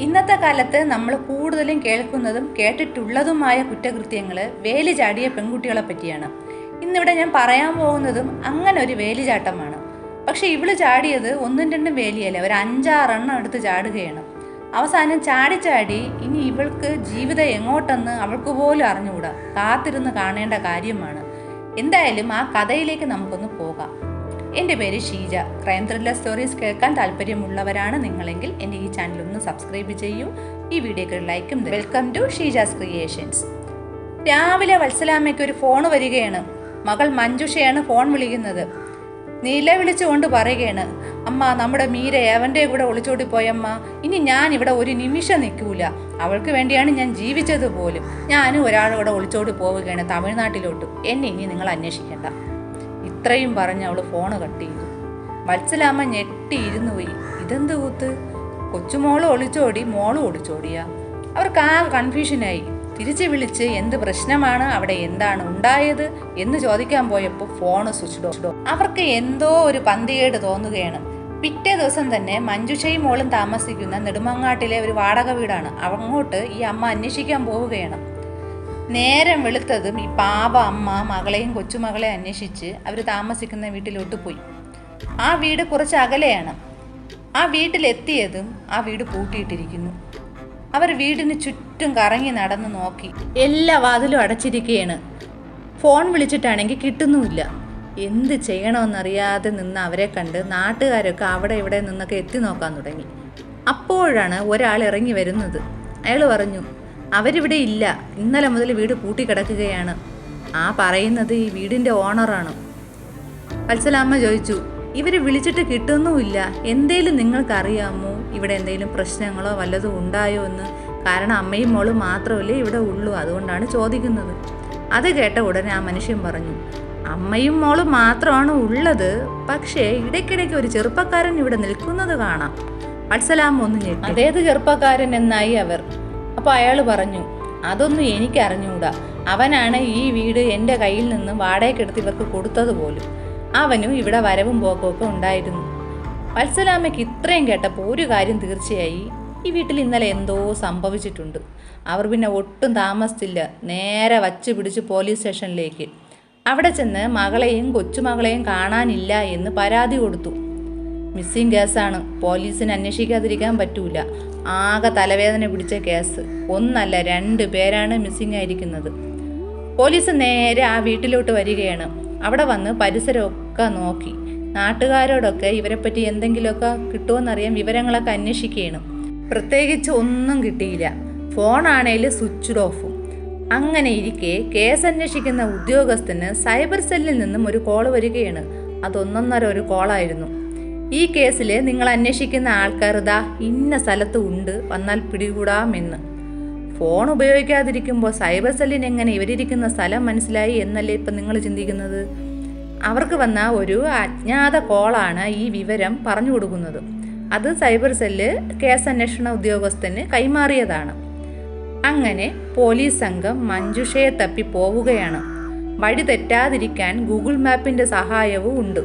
ഇന്നത്തെ കാലത്ത് നമ്മൾ കൂടുതലും കേൾക്കുന്നതും കേട്ടിട്ടുള്ളതുമായ കുറ്റകൃത്യങ്ങൾ വേലി ചാടിയ പെൺകുട്ടികളെ പറ്റിയാണ്. ഇന്നിവിടെ ഞാൻ പറയാൻ പോകുന്നതും അങ്ങനെ ഒരു വേലിചാട്ടമാണ്. പക്ഷെ ഇവള് ചാടിയത് ഒന്നും രണ്ടും വേലിയല്ല, ഒരു 5-6 എടുത്ത് ചാടുകയാണ്. അവസാനം ചാടി ഇനി ഇവൾക്ക് ജീവിതം എങ്ങോട്ടെന്ന് അവൾക്ക് പോലും അറിഞ്ഞുകൂടാ. കാത്തിരുന്ന് കാണേണ്ട കാര്യമാണ്. എന്തായാലും ആ കഥയിലേക്ക് നമുക്കൊന്ന് പോകാം. എൻ്റെ പേര് ഷീജ. ക്രൈം ത്രില്ലർ സ്റ്റോറീസ് കേൾക്കാൻ താല്പര്യമുള്ളവരാണ് നിങ്ങളെങ്കിൽ എൻ്റെ ഈ ചാനൽ ഒന്ന് സബ്സ്ക്രൈബ് ചെയ്യൂ. ഈ വീഡിയോക്ക് ഒരു ലൈക്കും. Welcome to Sheeja's creations. രാവിലെ വത്സലാമ്മയ്ക്ക് ഒരു ഫോൺ വരികയാണ്. മകൾ മഞ്ജുഷയാണ് ഫോൺ വിളിക്കുന്നത്. നിലവിളിച്ചുകൊണ്ട് പറയുകയാണ്, അമ്മ, നമ്മുടെ മീര അവൻ്റെ കൂടെ ഒളിച്ചോടി പോയമ്മ. ഇനി ഞാൻ ഇവിടെ ഒരു നിമിഷം നിൽക്കൂല. അവൾക്ക് വേണ്ടിയാണ് ഞാൻ ജീവിച്ചത് പോലും. ഞാനും ഒരാളുടെ ഒളിച്ചോടി പോവുകയാണ് തമിഴ്നാട്ടിലോട്ട്. എന്നെ ഇനി നിങ്ങൾ അന്വേഷിക്കേണ്ട. ഇത്രയും പറഞ്ഞ് അവൾ ഫോണ് കട്ട് ചെയ്തു. വത്സലാമ്മ ഞെട്ടിയിരുന്നു പോയി. ഇതെന്ത് കൂത്ത്? കൊച്ചുമോള് ഒളിച്ചോടി, മോളും ഒളിച്ചോടിയാ? അവർക്ക് ആ കൺഫ്യൂഷനായി. തിരിച്ച് വിളിച്ച് എന്ത് പ്രശ്നമാണ്, അവിടെ എന്താണ് ഉണ്ടായത് എന്ന് ചോദിക്കാൻ പോയപ്പോൾ ഫോണ് സ്വിച്ച് ഓഫ്. അവർക്ക് എന്തോ ഒരു പന്തികേട് തോന്നുകയാണ്. പിറ്റേ ദിവസം തന്നെ മഞ്ജുഷയും മോളും താമസിക്കുന്ന നെടുമങ്ങാട്ടിലെ ഒരു വാടക വീടാണ്. അങ്ങോട്ട് ഈ അമ്മ അന്വേഷിക്കാൻ പോവുകയാണ്. നേരം വെളുത്തതും ഈ പാപ അമ്മ മകളെയും കൊച്ചുമകളെയും അന്വേഷിച്ച് അവർ താമസിക്കുന്ന വീട്ടിലോട്ട് പോയി. ആ വീട് കുറച്ച് അകലെയാണ്. ആ വീട്ടിലെത്തിയതും ആ വീട് പൂട്ടിയിട്ടിരിക്കുന്നു. അവർ വീടിന് ചുറ്റും കറങ്ങി നടന്ന് നോക്കി. എല്ലാ വാതിലും അടച്ചിരിക്കുകയാണ്. ഫോൺ വിളിച്ചിട്ടാണെങ്കിൽ കിട്ടുന്നുമില്ല. എന്ത് ചെയ്യണമെന്നറിയാതെ നിന്ന് അവരെ കണ്ട് നാട്ടുകാരൊക്കെ അവിടെ ഇവിടെ നിന്നൊക്കെ എത്തി നോക്കാൻ തുടങ്ങി. അപ്പോഴാണ് ഒരാൾ ഇറങ്ങി വരുന്നത്. അയാൾ പറഞ്ഞു, അവരിവിടെ ഇല്ല, ഇന്നലെ മുതൽ വീട് പൂട്ടിക്കിടക്കുകയാണ്. ആ പറയുന്നത് ഈ വീടിൻ്റെ ഓണറാണ്. വത്സലാമ്മ ചോദിച്ചു, ഇവർ വിളിച്ചിട്ട് കിട്ടുന്നുമില്ല, എന്തേലും നിങ്ങൾക്കറിയാമോ? ഇവിടെ എന്തെങ്കിലും പ്രശ്നങ്ങളോ വല്ലതും ഉണ്ടായോ എന്ന്? കാരണം അമ്മയും മോളും മാത്രമല്ലേ ഇവിടെ ഉള്ളൂ, അതുകൊണ്ടാണ് ചോദിക്കുന്നത്. അത് കേട്ട ഉടനെ ആ മനുഷ്യൻ പറഞ്ഞു, അമ്മയും മോളും മാത്രമാണ് ഉള്ളത്, പക്ഷേ ഇടയ്ക്കിടയ്ക്ക് ഒരു ചെറുപ്പക്കാരൻ ഇവിടെ നിൽക്കുന്നത് കാണാം. വത്സലാമ്മ ഒന്ന് ഞെട്ടി. അതേത് ചെറുപ്പക്കാരൻ എന്നായി അവർ. അപ്പോൾ അയാൾ പറഞ്ഞു, അതൊന്നും എനിക്ക് അറിഞ്ഞുകൂടാ. അവനാണ് ഈ വീട് എൻ്റെ കയ്യിൽ നിന്ന് വാടകയ്ക്കെടുത്ത് ഇവർക്ക് കൊടുത്തത് പോലും. അവനും ഇവിടെ വരവും പോക്കുമൊക്കെ ഉണ്ടായിരുന്നു. വത്സലാമ്മയ്ക്ക് ഇത്രയും കേട്ടപ്പോൾ ഒരു കാര്യം തീർച്ചയായി, ഈ വീട്ടിൽ ഇന്നലെ എന്തോ സംഭവിച്ചിട്ടുണ്ട്. അവർ പിന്നെ ഒട്ടും താമസിച്ചില്ല, നേരെ വച്ച് പിടിച്ച് പോലീസ് സ്റ്റേഷനിലേക്ക്. അവിടെ ചെന്ന് മകളെയും കൊച്ചുമകളെയും കാണാനില്ല എന്ന് പരാതി കൊടുത്തു. മിസ്സിംഗ് കേസാണ്, പോലീസിന് അന്വേഷിക്കാതിരിക്കാൻ പറ്റൂല. ആകെ തലവേദന പിടിച്ച കേസ്. ഒന്നല്ല 2 പേരാണ് മിസ്സിംഗ് ആയിരിക്കുന്നത്. പോലീസ് നേരെ ആ വീട്ടിലോട്ട് വരികയാണ്. അവിടെ വന്ന് പരിസരമൊക്കെ നോക്കി. നാട്ടുകാരോടൊക്കെ ഇവരെപ്പറ്റി എന്തെങ്കിലുമൊക്കെ കിട്ടുമെന്നറിയാൻ വിവരങ്ങളൊക്കെ അന്വേഷിക്കുകയാണ്. പ്രത്യേകിച്ച് ഒന്നും കിട്ടിയില്ല. ഫോണാണേൽ സ്വിച്ച് ഓഫും. അങ്ങനെ ഇരിക്കെ കേസ് അന്വേഷിക്കുന്ന ഉദ്യോഗസ്ഥന് സൈബർ സെല്ലിൽ നിന്നും ഒരു കോള് വരികയാണ്. അതൊന്നൊന്നര ഒരു കോളായിരുന്നു. ഈ കേസിൽ നിങ്ങൾ അന്വേഷിക്കുന്ന ആൾക്കാർ ഇതാ ഇന്ന സ്ഥലത്ത് ഉണ്ട്, വന്നാൽ പിടികൂടാമെന്ന്. ഫോൺ ഉപയോഗിക്കാതിരിക്കുമ്പോൾ സൈബർ സെല്ലിന് എങ്ങനെ ഇവരിയ്ക്കുന്ന സ്ഥലം മനസ്സിലായി എന്നല്ലേ ഇപ്പം നിങ്ങൾ ചിന്തിക്കുന്നത്? അവർക്ക് വന്ന ഒരു അജ്ഞാത കോളാണ് ഈ വിവരം പറഞ്ഞു കൊടുക്കുന്നത്. അത് സൈബർ സെല്ല് കേസ് അന്വേഷണ ഉദ്യോഗസ്ഥന് കൈമാറിയതാണ്. അങ്ങനെ പോലീസ് സംഘം മഞ്ജുഷയെ തപ്പി പോവുകയാണ്. വഴി തെറ്റാതിരിക്കാൻ ഗൂഗിൾ മാപ്പിൻ്റെ സഹായവും ഉണ്ട്.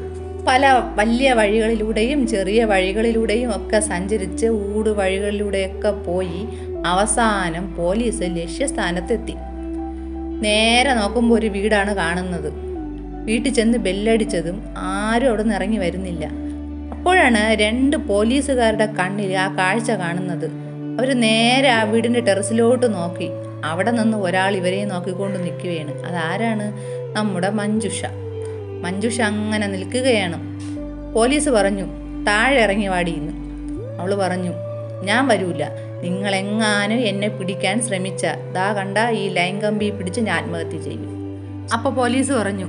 പല വലിയ വഴികളിലൂടെയും ചെറിയ വഴികളിലൂടെയും ഒക്കെ സഞ്ചരിച്ച് ഊട് വഴികളിലൂടെയൊക്കെ പോയി അവസാനം പോലീസ് ലക്ഷ്യസ്ഥാനത്തെത്തി. നേരെ നോക്കുമ്പോൾ ഒരു വീടാണ് കാണുന്നത്. വീട്ടിൽ ചെന്ന് ബെല്ലടിച്ചതും ആരും അവിടെ നിന്ന് ഇറങ്ങി വരുന്നില്ല. അപ്പോഴാണ് 2 പോലീസുകാരുടെ കണ്ണിൽ ആ കാഴ്ച കാണുന്നത്. അവർ നേരെ ആ വീടിൻ്റെ ടെറസിലോട്ട് നോക്കി. അവിടെ നിന്ന് ഒരാൾ ഇവരെയും നോക്കിക്കൊണ്ട് നിൽക്കുകയാണ്. അതാരാണ്? നമ്മുടെ മഞ്ജുഷ. മഞ്ജുഷ അങ്ങനെ നിൽക്കുകയാണ്. പോലീസ് പറഞ്ഞു, താഴെ ഇറങ്ങി വാടിയെന്ന്. അവൾ പറഞ്ഞു, ഞാൻ വരൂല, നിങ്ങളെങ്ങാനും എന്നെ പിടിക്കാൻ ശ്രമിച്ച ദാ കണ്ട ഈ ലൈൻ കമ്പി പിടിച്ച് ഞാൻ ആത്മഹത്യ ചെയ്യും. അപ്പോൾ പോലീസ് പറഞ്ഞു,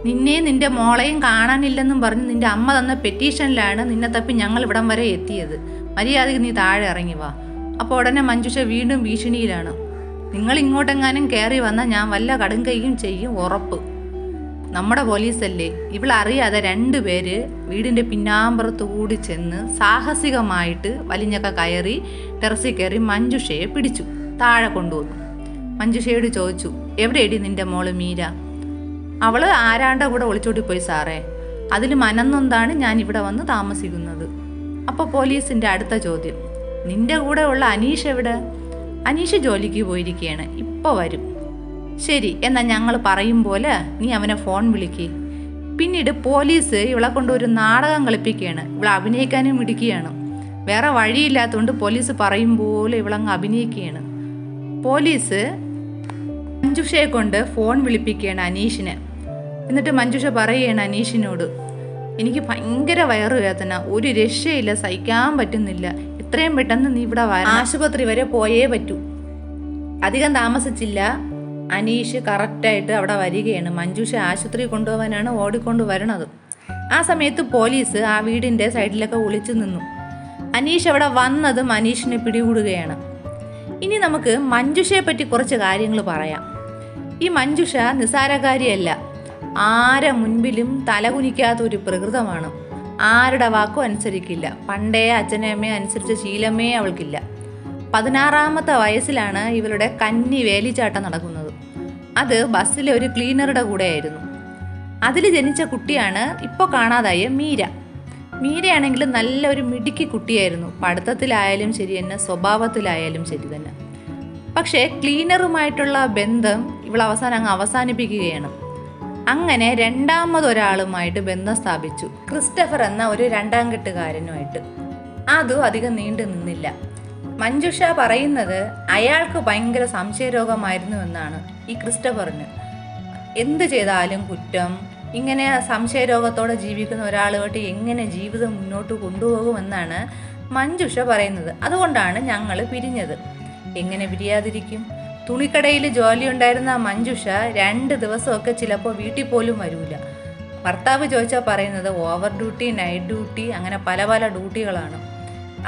നിന്നെയും നിൻ്റെ മോളെയും കാണാനില്ലെന്നും പറഞ്ഞ് നിൻ്റെ അമ്മ തന്ന പെറ്റീഷനിലാണ് നിന്നെ തപ്പി ഞങ്ങൾ ഇവിടം വരെ എത്തിയത്. മര്യാദയ്ക്ക് നീ താഴെ ഇറങ്ങി വാ. അപ്പോൾ ഉടനെ മഞ്ജുഷ വീണ്ടും ഭീഷണിയിലാണ്. നിങ്ങൾ ഇങ്ങോട്ടെങ്ങാനും കയറി വന്നാൽ ഞാൻ വല്ല കടുങ്കയും ചെയ്യും, ഉറപ്പ്. നമ്മുടെ പോലീസല്ലേ. ഇവളറിയാതെ 2 പേര് വീടിൻ്റെ പിന്നാമ്പുറത്ത് കൂടി ചെന്ന് സാഹസികമായിട്ട് വലിഞ്ഞൊക്കെ കയറി ടെറസിൽ കയറി മഞ്ജുഷയെ പിടിച്ചു താഴെ കൊണ്ടുവന്നു. മഞ്ജുഷയോട് ചോദിച്ചു, എവിടെയടി നിൻ്റെ മോള് മീര? അവൾ ആരാണ്ട കൂടെ ഒളിച്ചോടി പോയി സാറേ. അതിൽ മനന്നൊന്താണ് ഞാൻ ഇവിടെ വന്ന് താമസിക്കുന്നത്. അപ്പോൾ പോലീസിൻ്റെ അടുത്ത ചോദ്യം, നിന്റെ കൂടെ ഉള്ള അനീഷ് എവിടെ? അനീഷ് ജോലിക്ക് പോയിരിക്കുകയാണ്, ഇപ്പോൾ വരും. ശരി, എന്നാൽ ഞങ്ങൾ പറയും പോലെ നീ അവനെ ഫോൺ വിളിക്ക്. പിന്നീട് പോലീസ് ഇവളെ കൊണ്ട് ഒരു നാടകം കളിപ്പിക്കുകയാണ്. ഇവളെ അഭിനയിക്കാനും ഇടിക്കുകയാണ്. വേറെ വഴിയില്ലാത്തതുകൊണ്ട് പോലീസ് പറയും പോലെ ഇവളങ്ങ് അഭിനയിക്കുകയാണ്. പോലീസ് മഞ്ജുഷയെ കൊണ്ട് ഫോൺ വിളിപ്പിക്കുകയാണ് അനീഷിനെ. എന്നിട്ട് മഞ്ജുഷ പറയുകയാണ് അനീഷിനോട്, എനിക്ക് ഭയങ്കര വയറുവേദന, ഒരു രക്ഷയില്ല, സഹിക്കാൻ പറ്റുന്നില്ല, എത്രയും പെട്ടെന്ന് നീ ഇവിടെ ആശുപത്രി വരെ പോയേ പറ്റൂ. അധികം താമസിച്ചില്ല, അനീഷ് കറക്റ്റായിട്ട് അവിടെ വരികയാണ്. മഞ്ജുഷ ആശുപത്രി കൊണ്ടുപോകാനാണ് ഓടിക്കൊണ്ട് വരണത്. ആ സമയത്ത് പോലീസ് ആ വീടിൻ്റെ സൈഡിലൊക്കെ ഒളിച്ചു നിന്നു. അനീഷ് അവിടെ വന്നതും അനീഷിനെ പിടികൂടുകയാണ്. ഇനി നമുക്ക് മഞ്ജുഷയെ പറ്റി കുറച്ച് കാര്യങ്ങൾ പറയാം. ഈ മഞ്ജുഷ നിസ്സാരക്കാരിയല്ല. ആരെ മുൻപിലും തലകുനിക്കാത്ത ഒരു പ്രകൃതമാണ്. ആരുടെ വാക്കും അനുസരിക്കില്ല. പണ്ടേ അച്ഛനമ്മയെ അനുസരിച്ച ശീലമേ അവൾക്കില്ല. 16-ാമത്തെ വയസ്സിലാണ് ഇവളുടെ കന്നി വേലിച്ചാട്ടം നടക്കുന്നത്. അത് ബസ്സിലെ ഒരു ക്ലീനറുടെ കൂടെയായിരുന്നു. അതിൽ ജനിച്ച കുട്ടിയാണ് ഇപ്പോൾ കാണാതായ മീര. മീരയാണെങ്കിൽ നല്ലൊരു മിടുക്കി കുട്ടിയായിരുന്നു. പഠിത്തത്തിലായാലും ശരി തന്നെ, സ്വഭാവത്തിലായാലും ശരി തന്നെ. പക്ഷേ ക്ലീനറുമായിട്ടുള്ള ബന്ധം ഇവൾ അങ്ങ് അവസാനിപ്പിക്കുകയാണ്. അങ്ങനെ രണ്ടാമതൊരാളുമായിട്ട് ബന്ധം സ്ഥാപിച്ചു, ക്രിസ്റ്റഫർ എന്ന ഒരു 2ാം കെട്ടുകാരനുമായിട്ട്. അതും അധികം നീണ്ടു നിന്നില്ല. മഞ്ജുഷ പറയുന്നത് അയാൾക്ക് ഭയങ്കര സംശയരോഗമായിരുന്നു എന്നാണ്. ഈ ക്രിസ്റ്റഫറിന് എന്ത് ചെയ്താലും കുറ്റം. ഇങ്ങനെ സംശയരോഗത്തോടെ ജീവിക്കുന്ന ഒരാളുമായിട്ട് എങ്ങനെ ജീവിതം മുന്നോട്ട് കൊണ്ടുപോകുമെന്നാണ് മഞ്ജുഷ പറയുന്നത്. അതുകൊണ്ടാണ് ഞങ്ങൾ പിരിഞ്ഞത്. എങ്ങനെ പിരിയാതിരിക്കും? തുണിക്കടയിൽ ജോലി ഉണ്ടായിരുന്ന മഞ്ജുഷ 2 ദിവസമൊക്കെ ചിലപ്പോൾ വീട്ടിൽ പോലും വരൂല. ഭർത്താവ് ചോദിച്ചാൽ പറയുന്നത് ഓവർ ഡ്യൂട്ടി, നൈറ്റ് ഡ്യൂട്ടി, അങ്ങനെ പല പല ഡ്യൂട്ടികളാണ്.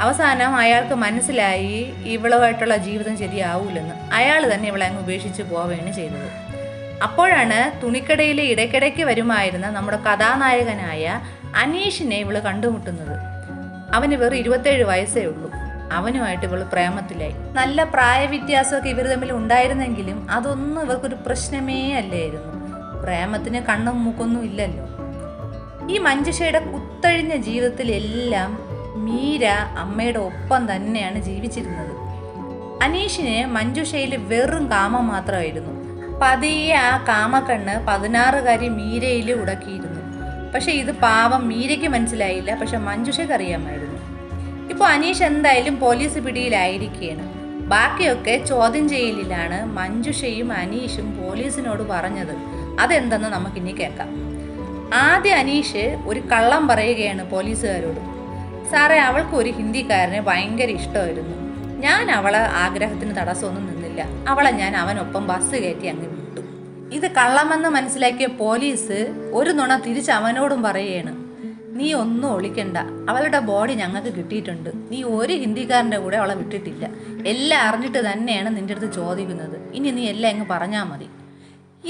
അവസാനം അയാൾക്ക് മനസ്സിലായി ഇവളുമായിട്ടുള്ള ജീവിതം ശരിയാവൂലെന്ന്. അയാൾ തന്നെ ഇവളെ അങ്ങ് ഉപേക്ഷിച്ച് പോവുകയാണ് ചെയ്തത്. അപ്പോഴാണ് തുണിക്കടയിൽ ഇടയ്ക്കിടയ്ക്ക് വരുമായിരുന്ന നമ്മുടെ കഥാനായകനായ അനീഷിനെ ഇവള് കണ്ടുമുട്ടുന്നത്. അവന് വെറും 27 വയസ്സേ ഉള്ളൂ. അവനുമായിട്ട് ഇവള് പ്രേമത്തിലായി. നല്ല പ്രായവ്യത്യാസമൊക്കെ ഇവർ തമ്മിൽ ഉണ്ടായിരുന്നെങ്കിലും അതൊന്നും ഇവർക്കൊരു പ്രശ്നമേ അല്ലായിരുന്നു. പ്രേമത്തിന് കണ്ണും മൂക്കൊന്നും ഇല്ലല്ലോ. ഈ മഞ്ജുഷയുടെ കുത്തഴിഞ്ഞ ജീവിതത്തിലെല്ലാം മീര അമ്മയുടെ ഒപ്പം തന്നെയാണ് ജീവിച്ചിരുന്നത്. അനീഷിന് മഞ്ജുഷയിൽ വെറും കാമം മാത്രമായിരുന്നു. പതിയെ ആ കാമക്കണ്ണ് 16-കാരി മീരയിൽ ഉടക്കിയിരുന്നു. പക്ഷെ ഇത് പാവം മീരയ്ക്ക് മനസ്സിലായില്ല. പക്ഷെ മഞ്ജുഷയ്ക്ക് അറിയാമായിരുന്നു. ഇപ്പോൾ അനീഷ് എന്തായാലും പോലീസ് പിടിയിലായിരിക്കുകയാണ്. ബാക്കിയൊക്കെ ചോദ്യം ചെയ്യലിലാണ് മഞ്ജുഷയും അനീഷും പോലീസിനോട് പറഞ്ഞത്. അതെന്തെന്ന് നമുക്കിനി കേൾക്കാം. ആദ്യം അനീഷ് ഒരു കള്ളം പറയുകയാണ് പോലീസുകാരോട്. സാറേ, അവൾക്ക് ഒരു ഹിന്ദിക്കാരനെ ഭയങ്കര ഇഷ്ടമായിരുന്നു. ഞാൻ അവളെ ആഗ്രഹത്തിന് തടസ്സമൊന്നും നിന്നില്ല. അവളെ ഞാൻ അവനൊപ്പം ബസ് കയറ്റി അങ്ങ് വിട്ടു. ഇത് കള്ളമെന്ന് മനസ്സിലാക്കിയ പോലീസ് ഒരു നുണ തിരിച്ച് അവനോടും പറയുകയാണ്. നീ ഒന്നും ഒളിക്കണ്ട, അവളുടെ ബോഡി ഞങ്ങൾക്ക് കിട്ടിയിട്ടുണ്ട്. നീ ഒരു ഹിന്ദിക്കാരൻ്റെ കൂടെ അവളെ വിട്ടിട്ടില്ല. എല്ലാം അറിഞ്ഞിട്ട് തന്നെയാണ് നിൻ്റെ അടുത്ത് ചോദിക്കുന്നത്. ഇനി നീ എല്ലാം അങ്ങ് പറഞ്ഞാൽ മതി.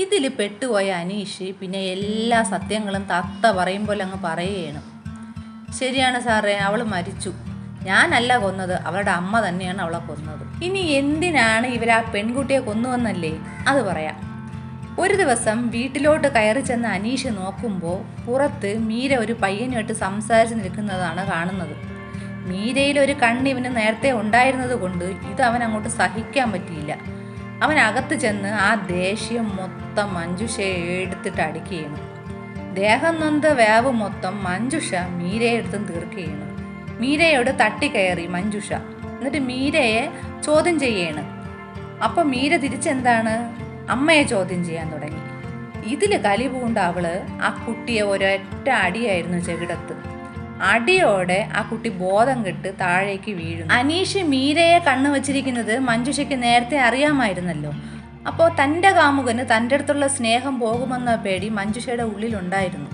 ഇതിൽ പെട്ടുപോയ അനീഷ് പിന്നെ എല്ലാ സത്യങ്ങളും തത്ത പറയും പോലെ അങ്ങ് പറയുകയാണ്. ശരിയാണ് സാറേ, അവൾ മരിച്ചു. ഞാനല്ല കൊന്നത്, അവളുടെ അമ്മ തന്നെയാണ് അവളെ കൊന്നത്. ഇനി എന്തിനാണ് ഇവരാ പെൺകുട്ടിയെ കൊന്നുവെന്നല്ലേ? അത് പറയാം. ഒരു ദിവസം വീട്ടിലോട്ട് കയറി ചെന്ന് അനീഷ് നോക്കുമ്പോൾ പുറത്ത് മീര ഒരു പയ്യനുമായിട്ട് സംസാരിച്ച് നിൽക്കുന്നതാണ് കാണുന്നത്. മീരയിൽ ഒരു കണ്ണിവന് നേരത്തെ ഉണ്ടായിരുന്നത് കൊണ്ട് ഇത് അവൻ അങ്ങോട്ട് സഹിക്കാൻ പറ്റിയില്ല. അവൻ അകത്ത് ചെന്ന് ആ ദേഷ്യം മൊത്തം മഞ്ജുഷയെ എടുത്തിട്ട് അടിക്കുകയാണ്. ദേഹം നൊന്ത വേവ് മൊത്തം മഞ്ജുഷ മീരയെ എടുത്തും തീർക്കുകയാണ്. മീരയോട് തട്ടിക്കയറി മഞ്ജുഷ. എന്നിട്ട് മീരയെ ചോദ്യം ചെയ്യാണ്. അപ്പം മീര തിരിച്ചെന്താണ്? അമ്മയെ ചോദ്യം ചെയ്യാൻ തുടങ്ങി. ഇതിൽ കലിപൂണ്ട അവള് ആ കുട്ടിയെ ഒരൊറ്റ അടിയായിരുന്നു ചെകിടത്ത്. അടിയോടെ ആ കുട്ടി ബോധം കെട്ട് താഴേക്ക് വീഴുന്നു. അനീഷ് മീരയെ കണ്ണു വച്ചിരിക്കുന്നത് മഞ്ജുഷയ്ക്ക് നേരത്തെ അറിയാമായിരുന്നല്ലോ. അപ്പോൾ തൻ്റെ കാമുകന് തൻ്റെ അടുത്തുള്ള സ്നേഹം പോകുമെന്ന പേടി മഞ്ജുഷയുടെ ഉള്ളിലുണ്ടായിരുന്നു.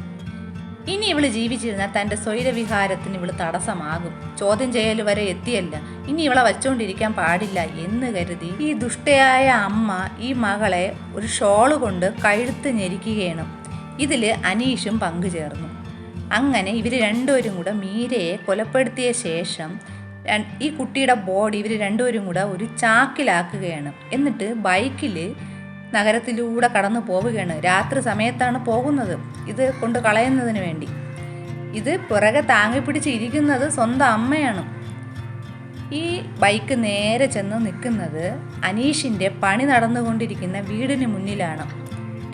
ഇനി ഇവള് ജീവിച്ചിരുന്നാൽ തൻ്റെ സ്വൈരവിഹാരത്തിന് ഇവള് തടസ്സമാകും. ചോദ്യം ചെയ്യൽ വരെ എത്തിയല്ല, ഇനി ഇവളെ വച്ചുകൊണ്ടിരിക്കാൻ പാടില്ല എന്ന് കരുതി ഈ ദുഷ്ടയായ അമ്മ ഈ മകളെ ഒരു ഷോള് കൊണ്ട് കഴുത്ത് ഞെരിക്കുകയാണ്. ഇതിൽ അനീഷും പങ്കുചേർന്നു. അങ്ങനെ ഇവർ രണ്ടുപേരും കൂടെ മീരയെ കൊലപ്പെടുത്തിയ ശേഷം ഈ കുട്ടിയുടെ ബോഡി ഇവർ രണ്ടുപേരും കൂടെ ഒരു ചാക്കിലാക്കുകയാണ്. എന്നിട്ട് ബൈക്കിൽ നഗരത്തിലൂടെ കടന്നു പോവുകയാണ്. രാത്രി സമയത്താണ് പോകുന്നത്, ഇത് കൊണ്ട് കളയുന്നതിന് വേണ്ടി. ഇത് പിറകെ താങ്ങിപ്പിടിച്ച് ഇരിക്കുന്നത് സ്വന്തം അമ്മയാണ്. ഈ ബൈക്ക് നേരെ ചെന്ന് നിൽക്കുന്നത് അനീഷിൻ്റെ പണി നടന്നുകൊണ്ടിരിക്കുന്ന വീടിന് മുന്നിലാണ്.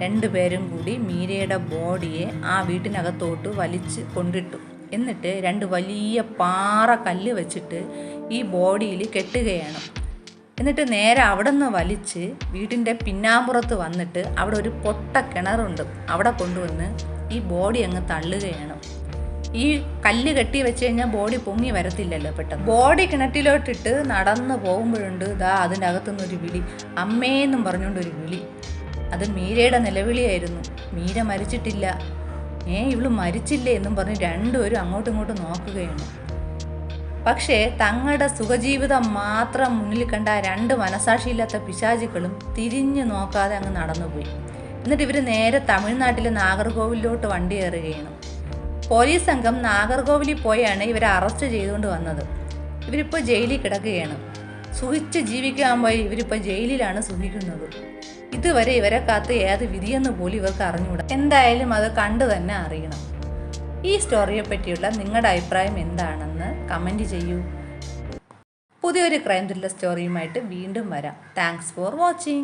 രണ്ടുപേരും കൂടി മീരയുടെ ബോഡിയെ ആ വീട്ടിനകത്തോട്ട് വലിച്ച് കൊണ്ടിട്ടു. എന്നിട്ട് 2 വലിയ പാറ കല്ല് വെച്ചിട്ട് ഈ ബോഡിയിൽ കെട്ടുകയാണ്. എന്നിട്ട് നേരെ അവിടെ നിന്ന് വലിച്ച് വീടിൻ്റെ പിന്നാമ്പുറത്ത് വന്നിട്ട് അവിടെ ഒരു പൊട്ട കിണറുണ്ട്, അവിടെ കൊണ്ടുവന്ന് ഈ ബോഡി അങ്ങ് തള്ളുകയാണ്. ഈ കല്ല് കെട്ടി വെച്ച് കഴിഞ്ഞാൽ ബോഡി പൊങ്ങി വരത്തില്ലല്ലോ പെട്ടെന്ന്. ബോഡി കിണറ്റിലോട്ടിട്ട് നടന്ന് പോകുമ്പോഴുണ്ട് അതിൻ്റെ അകത്തുനിന്നൊരു വിളി, അമ്മേന്നും പറഞ്ഞുകൊണ്ടൊരു വിളി. അത് മീരയുടെ നിലവിളിയായിരുന്നു. മീര മരിച്ചിട്ടില്ല, ഇവള് മരിച്ചില്ലേ എന്നും പറഞ്ഞ് രണ്ടുപേരും അങ്ങോട്ടും ഇങ്ങോട്ടും നോക്കുകയാണ്. പക്ഷേ തങ്ങളുടെ സുഖജീവിതം മാത്രം മുന്നിൽ കണ്ട 2 മനസാക്ഷിയില്ലാത്ത പിശാചുക്കളും തിരിഞ്ഞു നോക്കാതെ അങ്ങ് നടന്നുപോയി. എന്നിട്ട് ഇവർ നേരെ തമിഴ്നാട്ടിലെ നാഗർകോവിലോട്ട് വണ്ടി കയറുകയാണ്. പോലീസ് സംഘം നാഗർകോവിലിൽ പോയാണ് ഇവരെ അറസ്റ്റ് ചെയ്തുകൊണ്ട് വന്നത്. ഇവരിപ്പോൾ ജയിലിൽ കിടക്കുകയാണ്. സുഖിച്ച് ജീവിക്കാൻ പോയി ഇവരിപ്പോൾ ജയിലിലാണ് സുഖിക്കുന്നത്. ഇതുവരെ ഇവരെ കാത്ത് ഏത് വിധിയെന്ന് പോലും ഇവർക്ക് അറിഞ്ഞുകൂടാ. എന്തായാലും അത് കണ്ടു തന്നെ അറിയണം. ഈ സ്റ്റോറിയെ പറ്റിയുള്ള നിങ്ങളുടെ അഭിപ്രായം എന്താണെന്ന് കമൻറ്റ് ചെയ്യൂ. പുതിയൊരു ക്രൈം ത്രില്ലർ സ്റ്റോറിയുമായിട്ട് വീണ്ടും വരാം. Thanks for watching.